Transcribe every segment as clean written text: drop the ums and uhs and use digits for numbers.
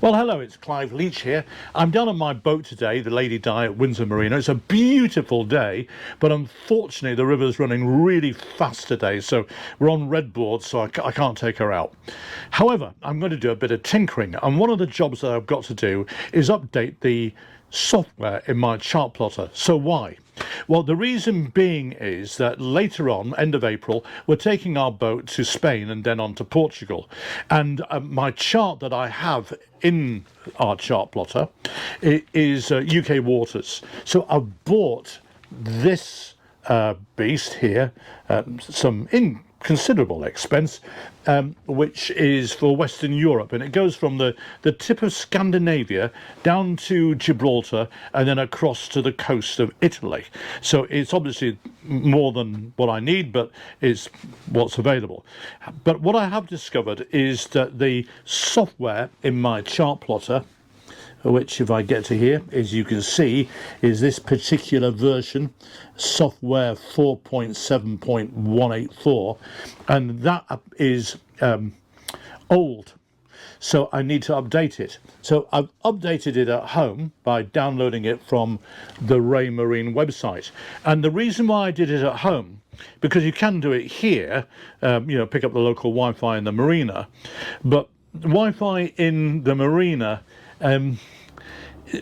Well, hello, it's Clive Leach here. I'm down on my boat today, the Lady Di at Windsor Marina. It's a beautiful day, but unfortunately the river's running really fast today, so we're on red board, so I can't take her out. However, I'm going to do a bit of tinkering, and one of the jobs that I've got to do is update the software in my chart plotter. So why? Well, the reason being is that later on, end of April, we're taking our boat to Spain and then on to Portugal. And my chart that I have in our chart plotter is UK waters. So I've bought this beast here, some considerable expense, which is for Western Europe, and it goes from the tip of Scandinavia down to Gibraltar and then across to the coast of Italy. So it's obviously more than what I need, but it's what's available. But what I have discovered is that the software in my chart plotter, which if I get to here, as you can see, is this particular version, software 4.7.184, and that is old, so I need to update it. So I've updated it at home by downloading it from the Raymarine website, and the reason why I did it at home, because you can do it here, pick up the local Wi-Fi in the marina, but Wi-Fi in the marina,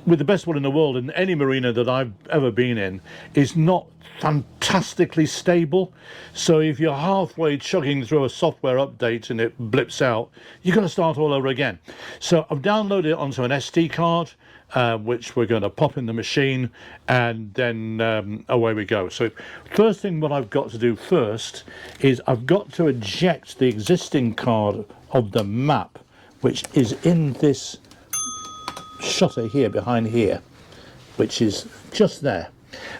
with the best one in the world in any marina that I've ever been in, is not fantastically stable. So if you're halfway chugging through a software update and it blips out, you're going to start all over again. So I've downloaded it onto an SD card, which we're going to pop in the machine, and then away we go. So first thing what I've got to do first is I've got to eject the existing card of the map, which is in this shutter here behind here, which is just there.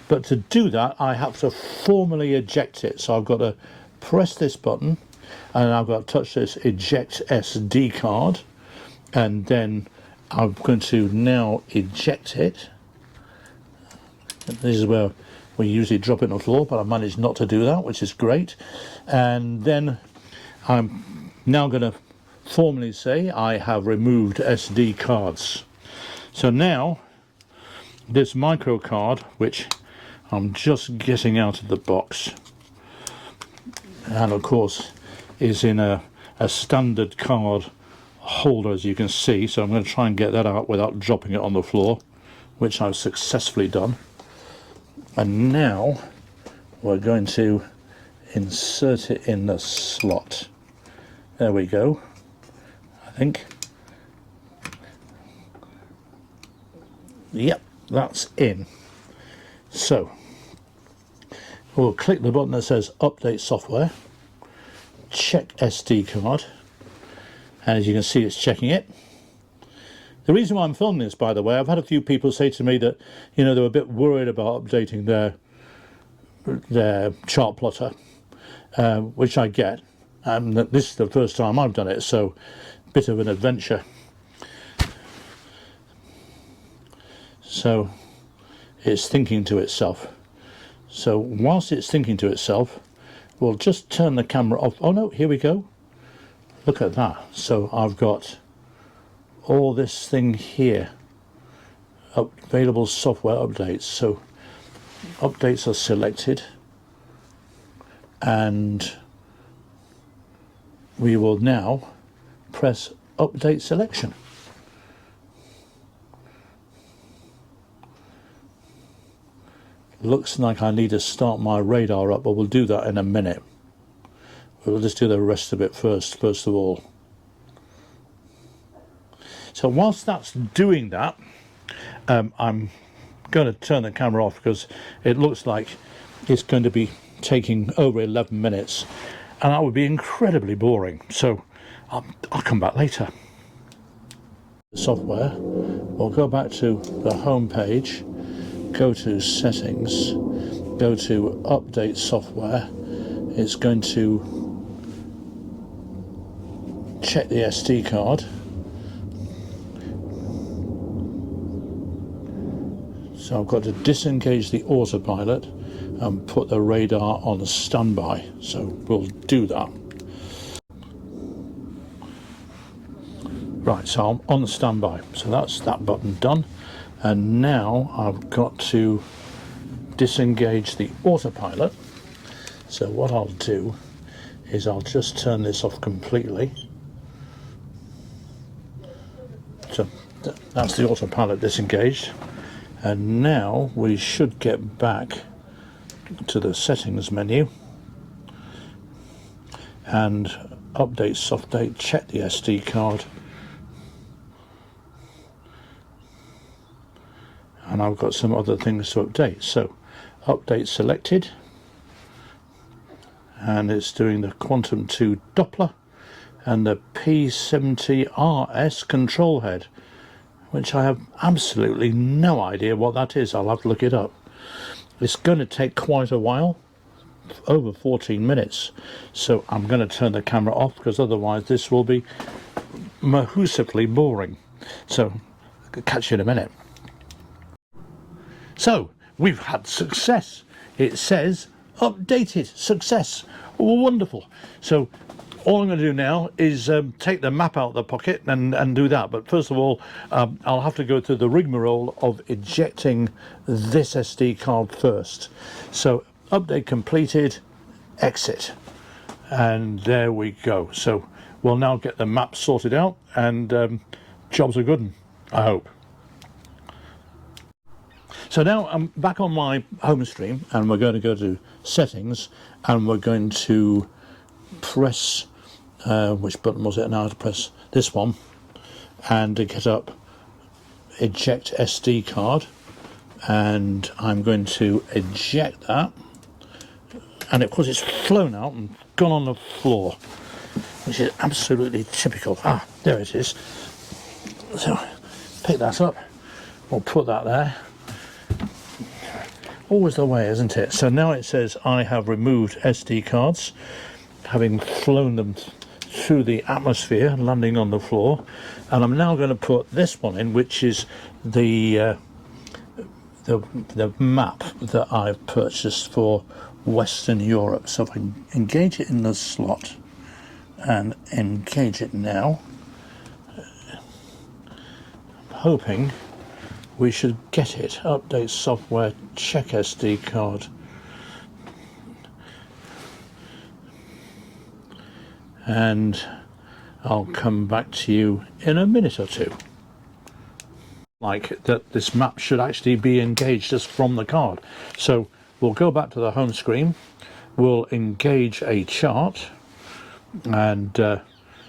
But to do that I have to formally eject it, so I've got to press this button and I've got to touch this eject SD card, and then I'm going to now eject it. This is where we usually drop it on the floor, but I managed not to do that, which is great. And then I'm now going to formally say I have removed SD cards. So now this micro card, which I'm just getting out of the box, and of course is in a standard card holder, as you can see, so I'm going to try and get that out without dropping it on the floor, which I've successfully done. And now we're going to insert it in the slot. There we go, I think. Yep, that's in. So we'll click the button that says update software, check SD card, and as you can see it's checking it. The reason why I'm filming this, by the way, I've had a few people say to me that they were a bit worried about updating their chart plotter, which I get, and this is the first time I've done it, so a bit of an adventure. So it's thinking to itself. So whilst it's thinking to itself, we'll just turn the camera off. Oh no, here we go. Look at that. So I've got all this thing here, available software updates. So updates are selected, and we will now press update selection. Looks like I need to start my radar up, but we'll do that in a minute. We'll just do the rest of it first of all. So whilst that's doing that, I'm going to turn the camera off because it looks like it's going to be taking over 11 minutes, and that would be incredibly boring. So I'll come back later. Software, we'll go back to the home page, go to settings, go to update software. It's going to check the SD card. So I've got to disengage the autopilot and put the radar on standby. So we'll do that. Right, so I'm on standby. So that's that button done. And now I've got to disengage the autopilot. So what I'll do is I'll just turn this off completely. So that's the autopilot disengaged. And now we should get back to the settings menu and update soft date, check the SD card. And I've got some other things to update. So update selected, and it's doing the Quantum 2 Doppler and the P70RS control head, which I have absolutely no idea what that is. I'll have to look it up. It's going to take quite a while, over 14 minutes, so I'm going to turn the camera off because otherwise this will be mahoosively boring. So catch you in a minute. So we've had success. It says updated success. Wonderful. So all I'm going to do now is take the map out of the pocket and do that. But first of all, I'll have to go through the rigmarole of ejecting this SD card first. So update completed, exit, and there we go. So we'll now get the map sorted out, and jobs are good, I hope. So now I'm back on my home stream, and we're going to go to settings, and we're going to press which button was it now? To press this one, and to get up eject SD card, and I'm going to eject that, and of course it's flown out and gone on the floor, which is absolutely typical. Ah, there it is. So pick that up, we'll put that there. Always the way, isn't it? So now it says I have removed SD cards, having flown them through the atmosphere, landing on the floor, and I'm now going to put this one in, which is the map that I've purchased for Western Europe. So if I engage it in the slot and engage it now, I'm hoping we should get it. Update software, check SD card. And I'll come back to you in a minute or two. Like that, this map should actually be engaged just from the card. So we'll go back to the home screen, we'll engage a chart, and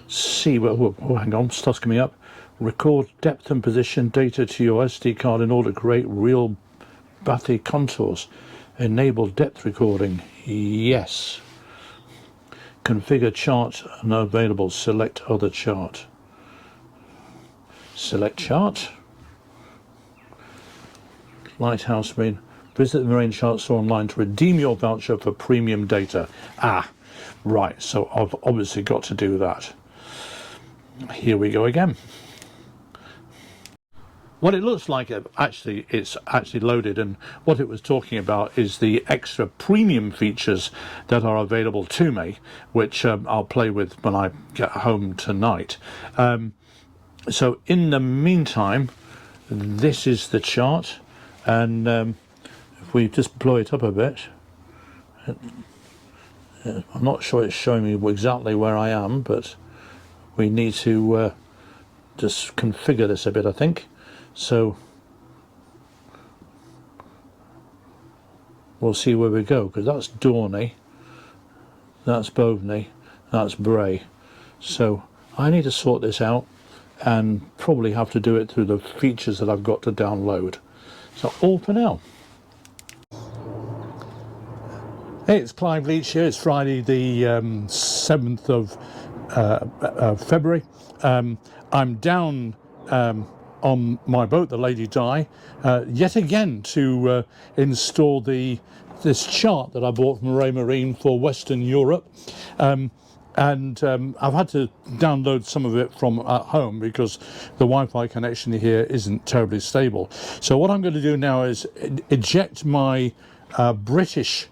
see where, oh, hang on, stuff's coming up. Record depth and position data to your SD card in order to create real bathy contours. Enable depth recording, yes. Configure chart unavailable, select other chart. Select chart. Lighthouse Marine. Visit the Marine Chart store online to redeem your voucher for premium data. Ah, right, so I've obviously got to do that. Here we go again. What it looks like, it's actually loaded, and what it was talking about is the extra premium features that are available to me, which I'll play with when I get home tonight. So in the meantime, this is the chart, and if we just blow it up a bit, I'm not sure it's showing me exactly where I am, but we need to just configure this a bit, I think. So we'll see where we go, because that's Dorney, that's Boveney, that's Bray. So I need to sort this out, and probably have to do it through the features that I've got to download. So all for now. Hey, it's Clive Leach here. It's Friday the 7th of February. I'm down on my boat, the Lady Di, yet again to install this chart that I bought from Raymarine for Western Europe, and I've had to download some of it from at home because the Wi-Fi connection here isn't terribly stable. So what I'm going to do now is eject my British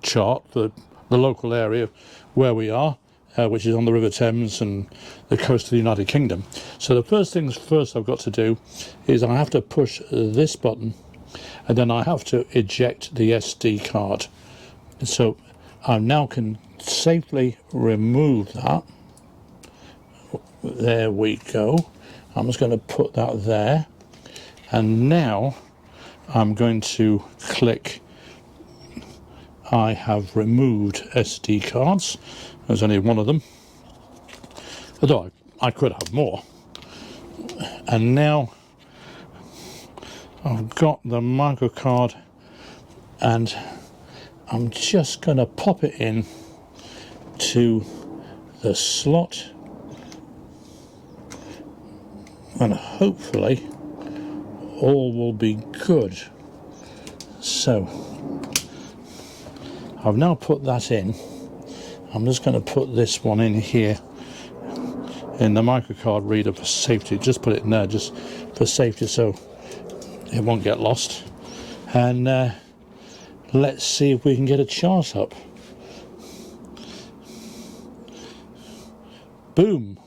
chart for the local area where we are, which is on the River Thames and the coast of the United Kingdom. So the first things first I've got to do is I have to push this button, and then I have to eject the SD card. So I now can safely remove that. There we go. I'm just going to put that there, and now I'm going to click I have removed SD cards. There's only one of them, although I could have more. And now I've got the microcard, and I'm just going to pop it in to the slot, and hopefully all will be good. So I've now put that in. I'm just going to put this one in here in the microcard reader for safety. Just put it in there just for safety so it won't get lost. And let's see if we can get a chart up. Boom.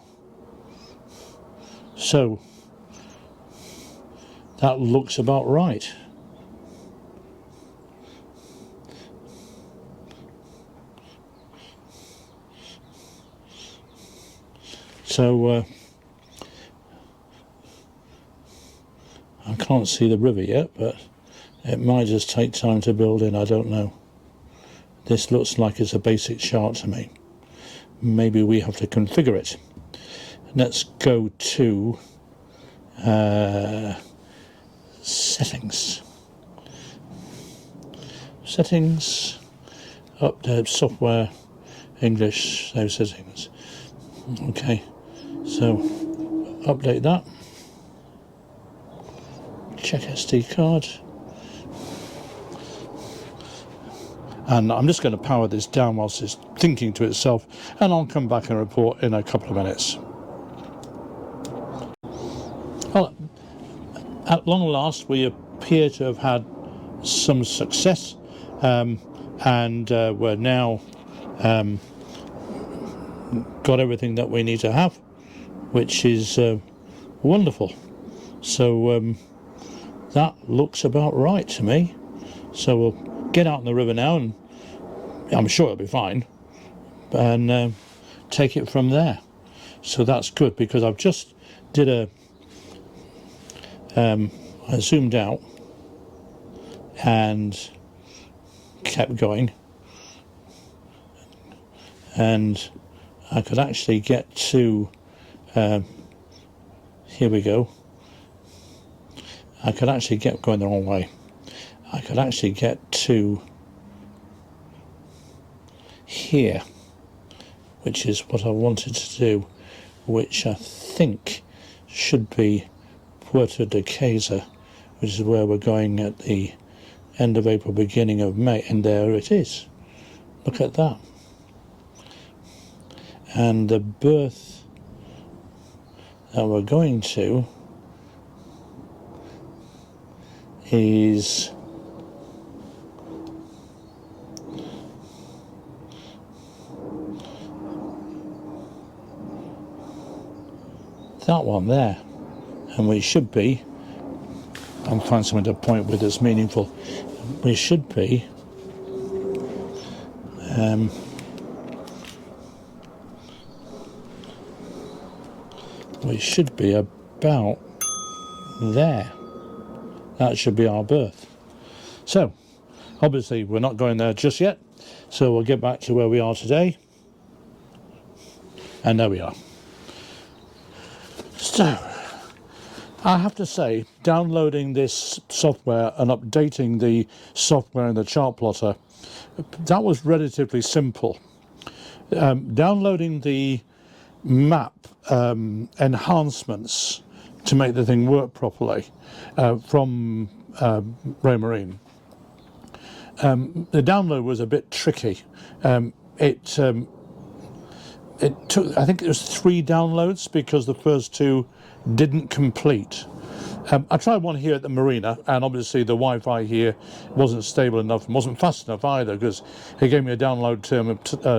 So that looks about right. So I can't see the river yet, but it might just take time to build in, I don't know. This looks like it's a basic chart to me. Maybe we have to configure it. Let's go to settings. Settings, update software, English, save settings. Okay. So, update that. Check SD card. And I'm just going to power this down whilst it's thinking to itself, and I'll come back and report in a couple of minutes. Well, at long last, we appear to have had some success, and we're now got everything that we need to have, which is wonderful. So that looks about right to me. So we'll get out in the river now, and I'm sure it'll be fine, and take it from there. So that's good, because I've just did I zoomed out and kept going, and I could actually get to here we go. I could actually get going the wrong way. I could actually get to here, which is what I wanted to do, which I think should be Puerto de Queza, which is where we're going at the end of April, beginning of May, and there it is. Look at that. And the berth that we're going to is that one there, and we should be, I'll find something to point with that's meaningful, we should be about there. That should be our berth. So obviously we're not going there just yet, so we'll get back to where we are today, and there we are. So I have to say, downloading this software and updating the software in the Chartplotter, that was relatively simple. Downloading the map enhancements to make the thing work properly from Raymarine. The download was a bit tricky. It took, I think it was 3 downloads, because the first 2 didn't complete. I tried one here at the marina, and obviously the Wi-Fi here wasn't stable enough and wasn't fast enough either, because it gave me a download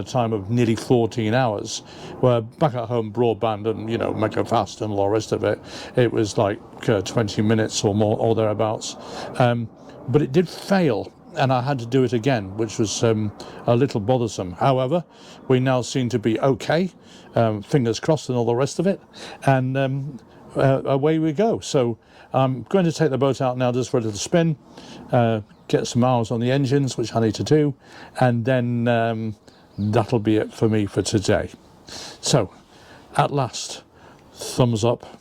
time of nearly 14 hours, where back at home broadband and, you know, mega fast and all the rest of it, it was like 20 minutes or more or thereabouts. But it did fail, and I had to do it again, which was a little bothersome. However, we now seem to be okay, fingers crossed and all the rest of it, and away we go. So I'm going to take the boat out now just for a little spin, get some hours on the engines, which I need to do, and then that'll be it for me for today. So at last, thumbs up.